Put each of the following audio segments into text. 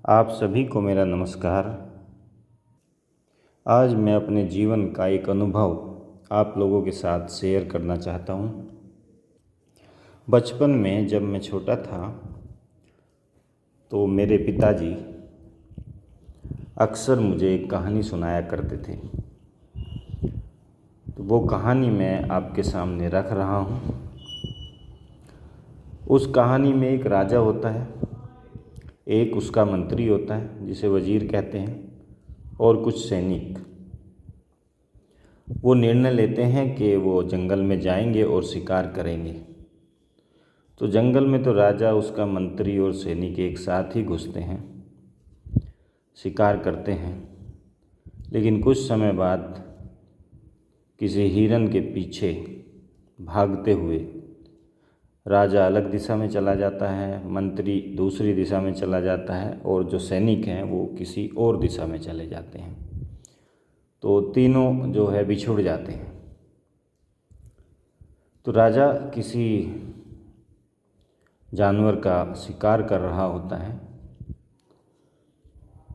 आप सभी को मेरा नमस्कार। आज मैं अपने जीवन का एक अनुभव आप लोगों के साथ शेयर करना चाहता हूँ। बचपन में जब मैं छोटा था तो मेरे पिताजी अक्सर मुझे एक कहानी सुनाया करते थे। तो वो कहानी मैं आपके सामने रख रहा हूँ। उस कहानी में एक राजा होता है, एक उसका मंत्री होता है जिसे वजीर कहते हैं, और कुछ सैनिक। वो निर्णय लेते हैं कि वो जंगल में जाएंगे और शिकार करेंगे। तो जंगल में तो राजा, उसका मंत्री और सैनिक एक साथ ही घुसते हैं, शिकार करते हैं। लेकिन कुछ समय बाद किसी हिरन के पीछे भागते हुए राजा अलग दिशा में चला जाता है, मंत्री दूसरी दिशा में चला जाता है, और जो सैनिक हैं वो किसी और दिशा में चले जाते हैं। तो तीनों जो है बिछुड़ जाते हैं। तो राजा किसी जानवर का शिकार कर रहा होता है।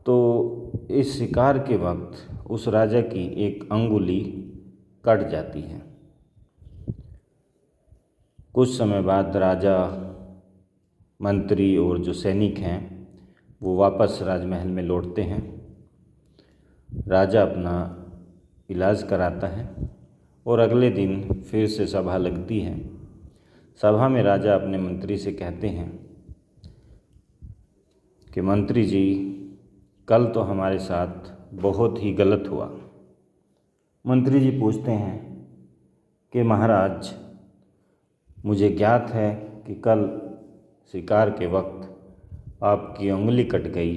तो इस शिकार के वक्त उस राजा की एक अंगुली कट जाती है। कुछ समय बाद राजा, मंत्री और जो सैनिक हैं वो वापस राजमहल में लौटते हैं। राजा अपना इलाज कराता है और अगले दिन फिर से सभा लगती है। सभा में राजा अपने मंत्री से कहते हैं कि मंत्री जी, कल तो हमारे साथ बहुत ही गलत हुआ। मंत्री जी पूछते हैं कि महाराज, मुझे ज्ञात है कि कल शिकार के वक्त आपकी उंगली कट गई,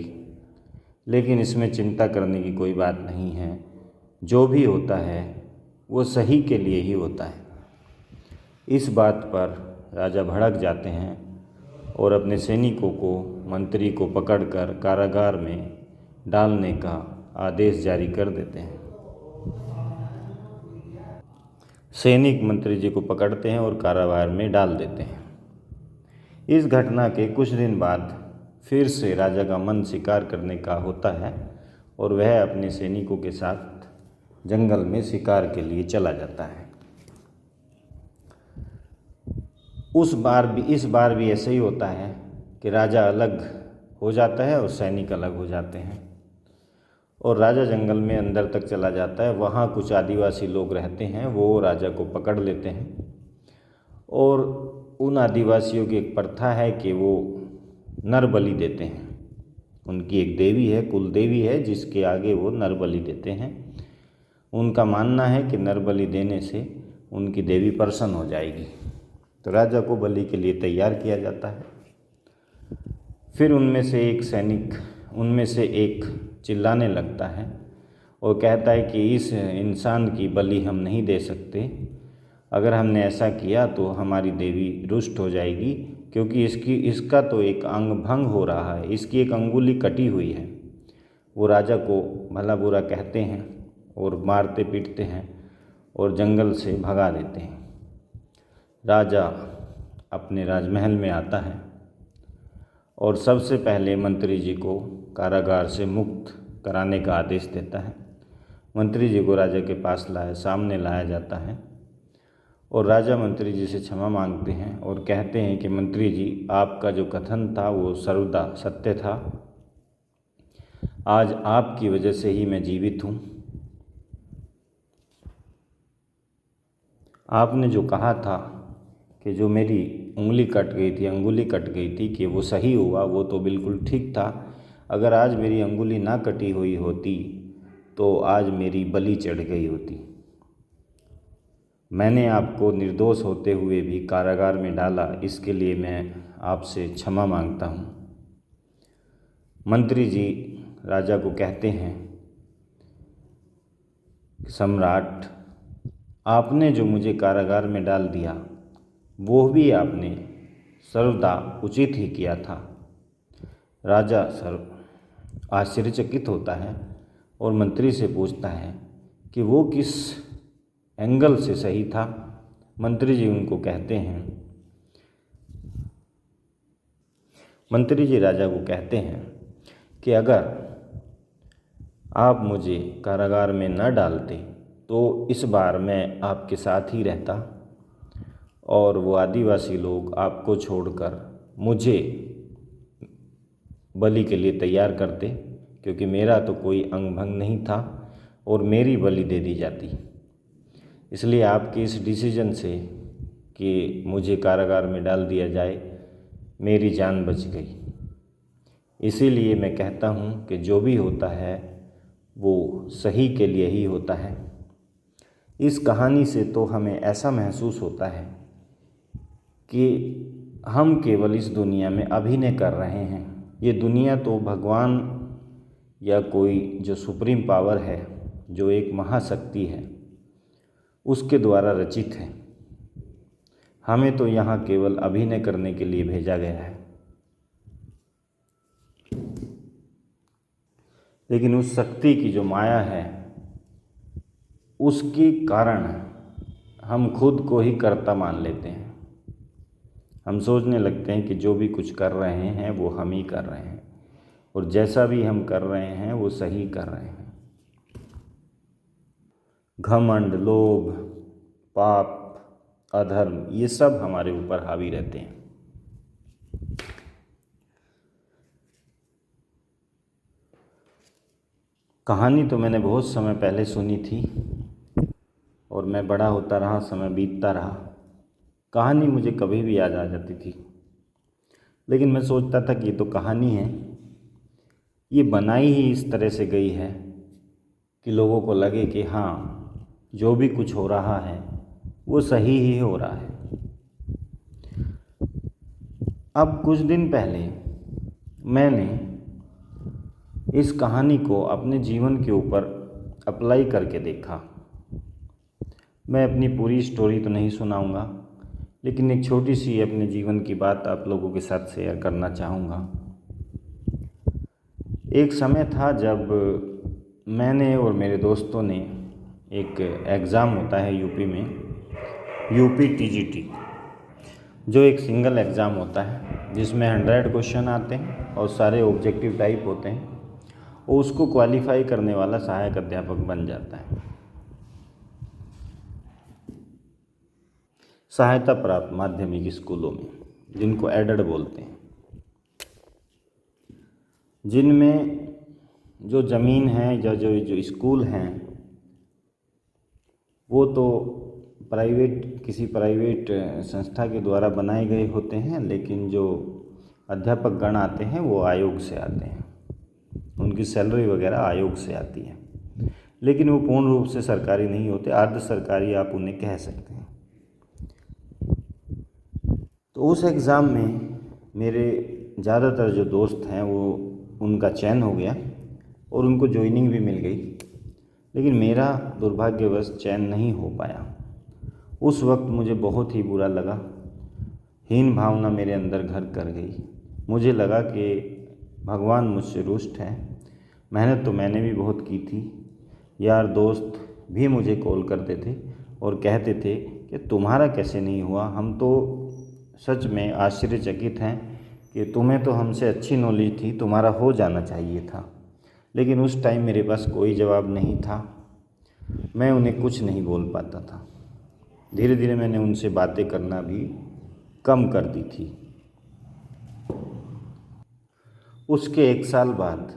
लेकिन इसमें चिंता करने की कोई बात नहीं है। जो भी होता है वो सही के लिए ही होता है। इस बात पर राजा भड़क जाते हैं और अपने सैनिकों को, मंत्री को पकड़कर कारागार में डालने का आदेश जारी कर देते हैं। सैनिक मंत्री जी को पकड़ते हैं और कारागार में डाल देते हैं। इस घटना के कुछ दिन बाद फिर से राजा का मन शिकार करने का होता है और वह अपने सैनिकों के साथ जंगल में शिकार के लिए चला जाता है। इस बार भी ऐसे ही होता है कि राजा अलग हो जाता है और सैनिक अलग हो जाते हैं, और राजा जंगल में अंदर तक चला जाता है। वहाँ कुछ आदिवासी लोग रहते हैं, वो राजा को पकड़ लेते हैं। और उन आदिवासियों की एक प्रथा है कि वो नर बलि देते हैं। उनकी एक देवी है, कुल देवी है, जिसके आगे वो नर बलि देते हैं। उनका मानना है कि नर बलि देने से उनकी देवी प्रसन्न हो जाएगी। तो राजा को बलि के लिए तैयार किया जाता है। फिर उनमें से एक चिल्लाने लगता है और कहता है कि इस इंसान की बलि हम नहीं दे सकते। अगर हमने ऐसा किया तो हमारी देवी रुष्ट हो जाएगी, क्योंकि इसका तो एक अंग भंग हो रहा है, इसकी एक अंगुली कटी हुई है। वो राजा को भला बुरा कहते हैं और मारते पीटते हैं और जंगल से भगा देते हैं। राजा अपने राजमहल में आता है और सबसे पहले मंत्री जी को कारागार से मुक्त कराने का आदेश देता है। मंत्री जी को राजा के पास सामने लाया जाता है और राजा मंत्री जी से क्षमा मांगते हैं और कहते हैं कि मंत्री जी, आपका जो कथन था वो सर्वदा सत्य था। आज आपकी वजह से ही मैं जीवित हूँ। आपने जो कहा था कि जो मेरी अंगुली कट गई थी कि वो सही हुआ, वो तो बिल्कुल ठीक था। अगर आज मेरी अंगुली ना कटी हुई होती तो आज मेरी बलि चढ़ गई होती। मैंने आपको निर्दोष होते हुए भी कारागार में डाला, इसके लिए मैं आपसे क्षमा मांगता हूँ। मंत्री जी राजा को कहते हैं, सम्राट, आपने जो मुझे कारागार में डाल दिया वो भी आपने सर्वदा उचित ही किया था। राजा आश्चर्यचकित होता है और मंत्री से पूछता है कि वो किस एंगल से सही था। मंत्री जी उनको कहते हैं, मंत्री जी राजा को कहते हैं कि अगर आप मुझे कारागार में न डालते तो इस बार मैं आपके साथ ही रहता और वो आदिवासी लोग आपको छोड़कर मुझे बलि के लिए तैयार करते, क्योंकि मेरा तो कोई अंग भंग नहीं था और मेरी बलि दे दी जाती। इसलिए आपके इस डिसीजन से कि मुझे कारागार में डाल दिया जाए, मेरी जान बच गई। इसीलिए मैं कहता हूँ कि जो भी होता है वो सही के लिए ही होता है। इस कहानी से तो हमें ऐसा महसूस होता है कि हम केवल इस दुनिया में अभिनय कर रहे हैं। ये दुनिया तो भगवान या कोई जो सुप्रीम पावर है, जो एक महाशक्ति है, उसके द्वारा रचित है। हमें तो यहाँ केवल अभिनय करने के लिए भेजा गया है। लेकिन उस शक्ति की जो माया है, उसके कारण हम खुद को ही कर्ता मान लेते हैं। हम सोचने लगते हैं कि जो भी कुछ कर रहे हैं वो हम ही कर रहे हैं, और जैसा भी हम कर रहे हैं वो सही कर रहे हैं। घमंड, लोभ, पाप, अधर्म, ये सब हमारे ऊपर हावी रहते हैं। कहानी तो मैंने बहुत समय पहले सुनी थी और मैं बड़ा होता रहा, समय बीतता रहा, कहानी मुझे कभी भी याद आ जाती थी। लेकिन मैं सोचता था कि ये तो कहानी है, ये बनाई ही इस तरह से गई है कि लोगों को लगे कि हाँ, जो भी कुछ हो रहा है वो सही ही हो रहा है। अब कुछ दिन पहले मैंने इस कहानी को अपने जीवन के ऊपर अप्लाई करके देखा। मैं अपनी पूरी स्टोरी तो नहीं सुनाऊंगा, लेकिन एक छोटी सी अपने जीवन की बात आप लोगों के साथ शेयर करना चाहूँगा। एक समय था जब मैंने और मेरे दोस्तों ने, एक एग्ज़ाम होता है यूपी में, यूपी टीजीटी, जो एक सिंगल एग्ज़ाम होता है जिसमें 100 क्वेश्चन आते हैं और सारे ऑब्जेक्टिव टाइप होते हैं, और उसको क्वालिफाई करने वाला सहायक अध्यापक बन जाता है। सहायता प्राप्त माध्यमिक स्कूलों में, जिनको एडेड बोलते हैं, जिनमें जो ज़मीन है या जो स्कूल हैं वो तो किसी प्राइवेट संस्था के द्वारा बनाए गए होते हैं, लेकिन जो अध्यापक गण आते हैं वो आयोग से आते हैं, उनकी सैलरी वगैरह आयोग से आती है, लेकिन वो पूर्ण रूप से सरकारी नहीं होते, अर्ध सरकारी आप उन्हें कह सकते हैं। तो उस एग्ज़ाम में मेरे ज़्यादातर जो दोस्त हैं वो उनका चयन हो गया और उनको ज्वाइनिंग भी मिल गई, लेकिन मेरा दुर्भाग्यवश चयन नहीं हो पाया। उस वक्त मुझे बहुत ही बुरा लगा, हीन भावना मेरे अंदर घर कर गई। मुझे लगा कि भगवान मुझसे रुष्ट है। मेहनत तो मैंने भी बहुत की थी, यार दोस्त भी मुझे कॉल करते थे और कहते थे कि तुम्हारा कैसे नहीं हुआ, हम तो सच में आश्चर्यचकित हैं कि तुम्हें तो हमसे अच्छी नॉलेज थी, तुम्हारा हो जाना चाहिए था। लेकिन उस टाइम मेरे पास कोई जवाब नहीं था, मैं उन्हें कुछ नहीं बोल पाता था। धीरे धीरे मैंने उनसे बातें करना भी कम कर दी थी। उसके 1 साल बाद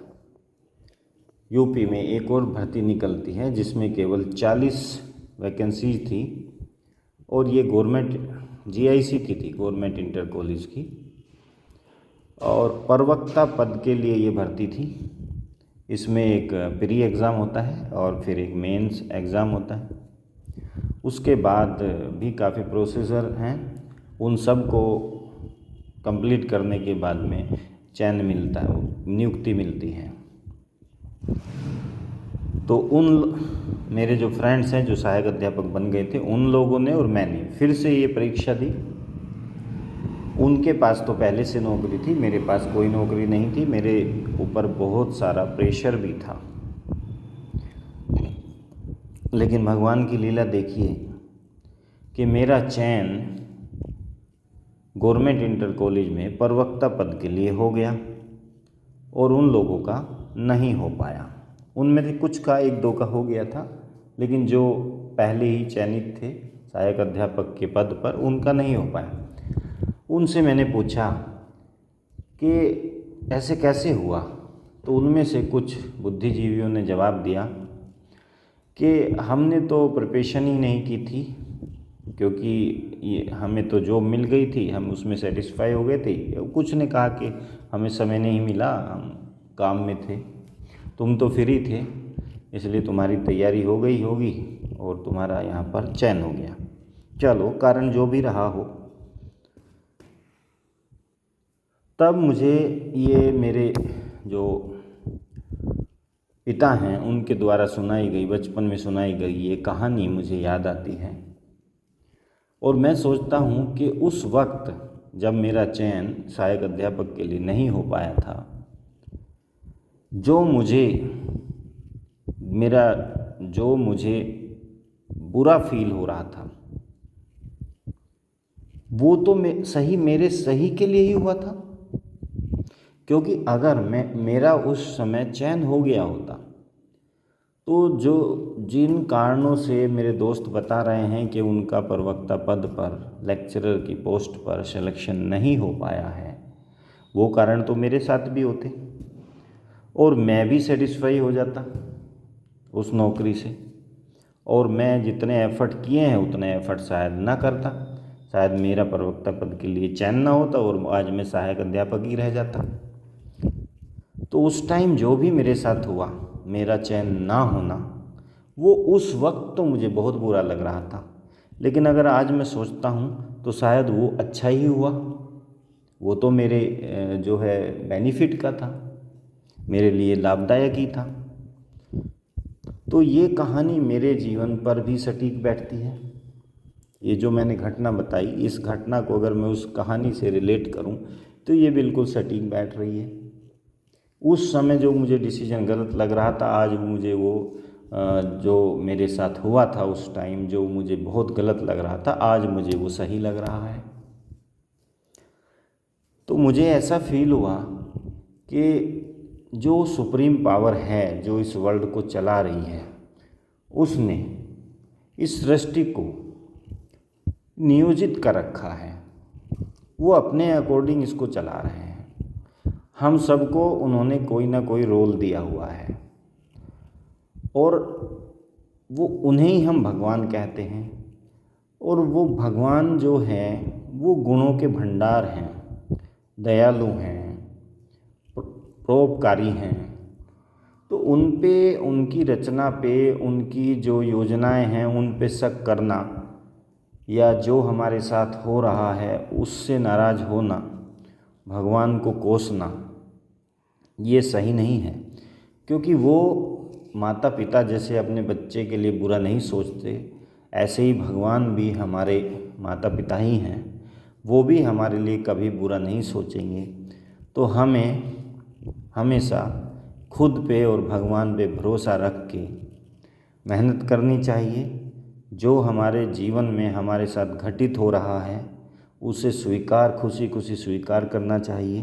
यूपी में एक और भर्ती निकलती है जिसमें केवल 40 वैकेंसीज थी, और ये गवर्नमेंट जीआईसी की थी, गवर्नमेंट इंटर कॉलेज की, और प्रवक्ता पद के लिए ये भर्ती थी। इसमें एक प्री एग्ज़ाम होता है और फिर एक मेंस एग्ज़ाम होता है। उसके बाद भी काफ़ी प्रोसीजर हैं, उन सब को कंप्लीट करने के बाद में चयन मिलता है, नियुक्ति मिलती है। तो मेरे जो फ्रेंड्स हैं जो सहायक अध्यापक बन गए थे, उन लोगों ने और मैंने फिर से ये परीक्षा दी। उनके पास तो पहले से नौकरी थी, मेरे पास कोई नौकरी नहीं थी, मेरे ऊपर बहुत सारा प्रेशर भी था। लेकिन भगवान की लीला देखिए कि मेरा चयन गवर्नमेंट इंटर कॉलेज में प्रवक्ता पद के लिए हो गया, और उन लोगों का नहीं हो पाया। उनमें से कुछ का एक दो का हो गया था, लेकिन जो पहले ही चयनित थे सहायक अध्यापक के पद पर उनका नहीं हो पाया। उनसे मैंने पूछा कि ऐसे कैसे हुआ, तो उनमें से कुछ बुद्धिजीवियों ने जवाब दिया कि हमने तो प्रिपरेशन ही नहीं की थी, क्योंकि ये हमें तो जॉब मिल गई थी, हम उसमें सेटिस्फाई हो गए थे। कुछ ने कहा कि हमें समय नहीं मिला, हम काम में थे, तुम तो फ्री थे, इसलिए तुम्हारी तैयारी हो गई होगी और तुम्हारा यहाँ पर चयन हो गया। चलो, कारण जो भी रहा हो। तब मुझे ये मेरे जो पिता हैं उनके द्वारा सुनाई गई, बचपन में सुनाई गई ये कहानी मुझे याद आती है। और मैं सोचता हूँ कि उस वक्त जब मेरा चयन सहायक अध्यापक के लिए नहीं हो पाया था, जो मुझे बुरा फील हो रहा था, वो तो मेरे सही के लिए ही हुआ था। क्योंकि अगर मेरा उस समय चयन हो गया होता, तो जिन कारणों से मेरे दोस्त बता रहे हैं कि उनका प्रवक्ता पद पर, लेक्चरर की पोस्ट पर सिलेक्शन नहीं हो पाया है, वो कारण तो मेरे साथ भी होते और मैं भी सेटिस्फाई हो जाता उस नौकरी से, और मैं जितने एफ़र्ट किए हैं उतने एफ़र्ट शायद ना करता, शायद मेरा प्रवक्ता पद के लिए चयन ना होता और आज मैं सहायक अध्यापक ही रह जाता। तो उस टाइम जो भी मेरे साथ हुआ, मेरा चयन ना होना, वो उस वक्त तो मुझे बहुत बुरा लग रहा था। लेकिन अगर आज मैं सोचता हूँ तो शायद वो अच्छा ही हुआ, वो तो मेरे जो है बेनिफिट का था, मेरे लिए लाभदायक ही था। तो ये कहानी मेरे जीवन पर भी सटीक बैठती है। ये जो मैंने घटना बताई, इस घटना को अगर मैं उस कहानी से रिलेट करूं तो ये बिल्कुल सटीक बैठ रही है। उस समय जो मुझे डिसीजन गलत लग रहा था, आज मुझे वो जो मेरे साथ हुआ था उस टाइम, जो मुझे बहुत गलत लग रहा था, आज मुझे वो सही लग रहा है। तो मुझे ऐसा फील हुआ कि जो सुप्रीम पावर है, जो इस वर्ल्ड को चला रही है, उसने इस सृष्टि को नियोजित कर रखा है। वो अपने अकॉर्डिंग इसको चला रहे हैं। हम सबको उन्होंने कोई ना कोई रोल दिया हुआ है और वो उन्हें ही हम भगवान कहते हैं। और वो भगवान जो हैं वो गुणों के भंडार हैं, दयालु हैं, परोपकारी हैं। तो उन पे, उनकी रचना पे, उनकी जो योजनाएं हैं उन पे शक करना या जो हमारे साथ हो रहा है उससे नाराज़ होना, भगवान को कोसना, ये सही नहीं है। क्योंकि वो माता पिता जैसे अपने बच्चे के लिए बुरा नहीं सोचते, ऐसे ही भगवान भी हमारे माता पिता ही हैं, वो भी हमारे लिए कभी बुरा नहीं सोचेंगे। तो हमें हमेशा खुद पे और भगवान पे भरोसा रख के मेहनत करनी चाहिए। जो हमारे जीवन में हमारे साथ घटित हो रहा है उसे खुशी खुशी स्वीकार करना चाहिए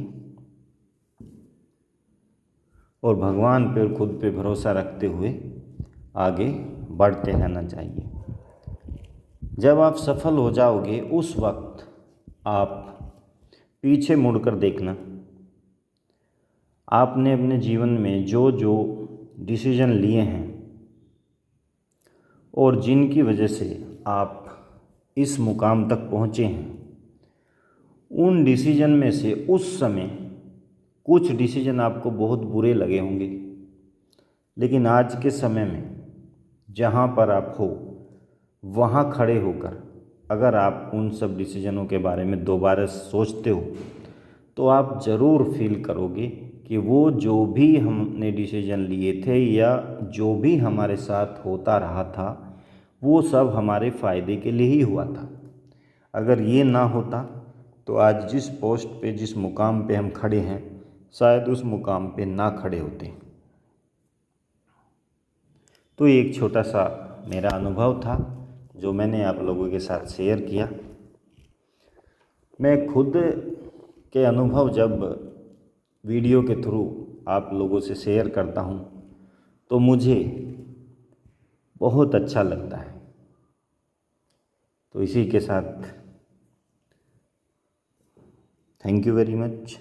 और भगवान पे और खुद पे भरोसा रखते हुए आगे बढ़ते रहना चाहिए। जब आप सफल हो जाओगे उस वक्त आप पीछे मुड़कर देखना, आपने अपने जीवन में जो जो डिसीजन लिए हैं और जिनकी वजह से आप इस मुकाम तक पहुँचे हैं, उन डिसीजन में से उस समय कुछ डिसीजन आपको बहुत बुरे लगे होंगे, लेकिन आज के समय में जहाँ पर आप हो वहाँ खड़े होकर अगर आप उन सब डिसीजनों के बारे में दोबारा सोचते हो तो आप ज़रूर फील करोगे कि वो जो भी हमने डिसीजन लिए थे या जो भी हमारे साथ होता रहा था वो सब हमारे फ़ायदे के लिए ही हुआ था। अगर ये ना होता तो आज जिस पोस्ट पे, जिस मुकाम पे हम खड़े हैं, शायद उस मुकाम पे ना खड़े होते। तो एक छोटा सा मेरा अनुभव था जो मैंने आप लोगों के साथ शेयर किया। मैं खुद के अनुभव जब वीडियो के थ्रू आप लोगों से शेयर करता हूँ तो मुझे बहुत अच्छा लगता है। तो इसी के साथ थैंक यू वेरी मच।